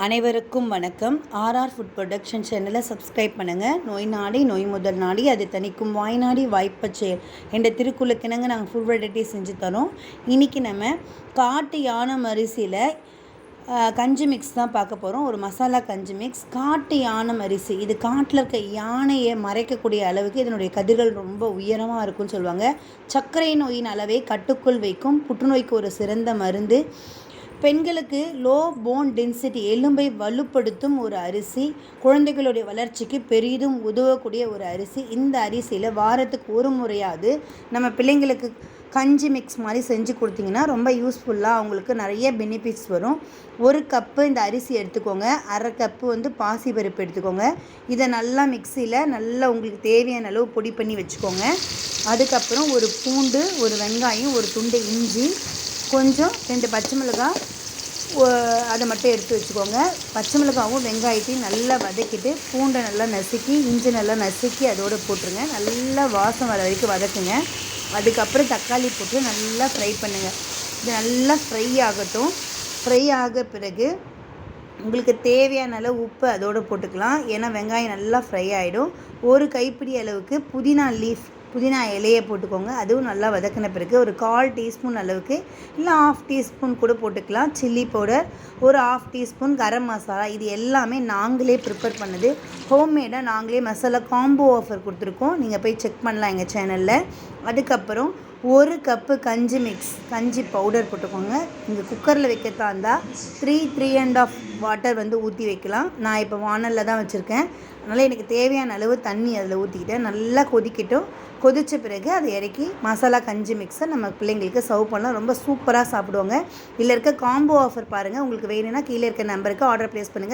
அனைவருக்கும் வணக்கம். Food production சேனலை சப்ஸ்கிரைப் பண்ணுங்கள். நோய் நாடி நோய் முதல் நாடி அது தணிக்கும் வாய் நாடி வாய்ப்பச் செயல் என்ற திருக்குறளுக்கிணங்க நாங்கள் ஃபுல் வெரைட்டி செஞ்சு தரோம். இன்றைக்கி நம்ம காட்டு யானம் அரிசியில் கஞ்சி மிக்ஸ் தான் பார்க்க போகிறோம். ஒரு மசாலா கஞ்சி மிக்ஸ். காட்டு யானம் அரிசி இது காட்டில் இருக்க யானையை மறைக்கக்கூடிய அளவுக்கு இதனுடைய கதிர்கள் ரொம்ப உயரமாக இருக்குன்னு சொல்லுவாங்க. சர்க்கரை நோயின் அளவை கட்டுக்குள் வைக்கும். புற்றுநோய்க்கு ஒரு சிறந்த மருந்து. பெண்களுக்கு லோ போன் டென்சிட்டி எலும்பை வலுப்படுத்தும் ஒரு அரிசி. குழந்தைகளுடைய வளர்ச்சிக்கு பெரிதும் உதவக்கூடிய ஒரு அரிசி. இந்த அரிசியில் வாரத்துக்கு ஒரு முறையாவது நம்ம பிள்ளைங்களுக்கு கஞ்சி மிக்ஸ் மாதிரி செஞ்சு கொடுத்தீங்கன்னா ரொம்ப யூஸ்ஃபுல்லாக அவங்களுக்கு நிறைய பெனிஃபிட்ஸ் வரும். ஒரு கப்பு இந்த அரிசி எடுத்துக்கோங்க. அரை கப்பு பாசிப்பருப்பு எடுத்துக்கோங்க. இதை நல்லா மிக்சியில் நல்லா உங்களுக்கு தேவையான அளவு பொடி பண்ணி வச்சுக்கோங்க. அதுக்கப்புறம் ஒரு பூண்டு, ஒரு வெங்காயம், ஒரு துண்டு இஞ்சி, கொஞ்சம் 2 பச்சை மிளகாய் அதை மட்டும் எடுத்து வச்சுக்கோங்க. பச்சை மிளகாவும் வெங்காயத்தையும் நல்லா வதக்கிட்டு பூண்டை நல்லா நசுக்கி இஞ்சி நல்லா நசுக்கி அதோடு போட்டுருங்க. நல்லா வாசம் வர வரைக்கும் வதக்குங்க. அதுக்கப்புறம் தக்காளி போட்டு நல்லா ஃப்ரை பண்ணுங்கள். இது நல்லா ஃப்ரை ஆகட்டும். ஃப்ரை ஆக பிறகு உங்களுக்கு தேவையான அளவு உப்பு அதோடு போட்டுக்கலாம். ஏன்னா வெங்காயம் நல்லா ஃப்ரை ஆகிடும். ஒரு கைப்பிடி அளவுக்கு புதினா இலையை போட்டுக்கோங்க. அதுவும் நல்லா வதக்கின பிறகு ஒரு 1/4 டீஸ்பூன் அளவுக்கு இல்லை 1/2 டீஸ்பூன் கூட போட்டுக்கலாம் சில்லி பவுடர், ஒரு 1/2 டீஸ்பூன் கரம் மசாலா. இது எல்லாமே நாங்களே ப்ரிப்பேர் பண்ணது. ஹோம்மேடாக நாங்களே மசாலா காம்போ ஆஃபர் கொடுத்துருக்கோம். நீங்கள் போய் செக் பண்ணலாம் எங்கள் சேனலில். அதுக்கப்புறம் ஒரு கப்பு கஞ்சி மிக்ஸ், கஞ்சி பவுடர் போட்டுக்கோங்க. நீங்கள் குக்கரில் வைக்கிறதா இருந்தால் 3 1/2 வாட்டர் ஊற்றி வைக்கலாம். நான் இப்போ வானலில் தான் வச்சுருக்கேன். அதனால் எனக்கு தேவையான அளவு தண்ணி அதில் ஊற்றிக்கிட்டேன். நல்லா கொதிக்கட்டும். கொதித்த பிறகு அதை இறக்கி மசாலா கஞ்சி மிக்ஸை நம்ம பிள்ளைங்களுக்கு சர்வ் பண்ணலாம். ரொம்ப சூப்பராக சாப்பிடுவாங்க. இதில் இருக்க காம்போ ஆஃபர் பாருங்கள். உங்களுக்கு வேணும்னா கீழே இருக்க நம்பருக்கு ஆர்டர் ப்ளேஸ் பண்ணுங்கள்.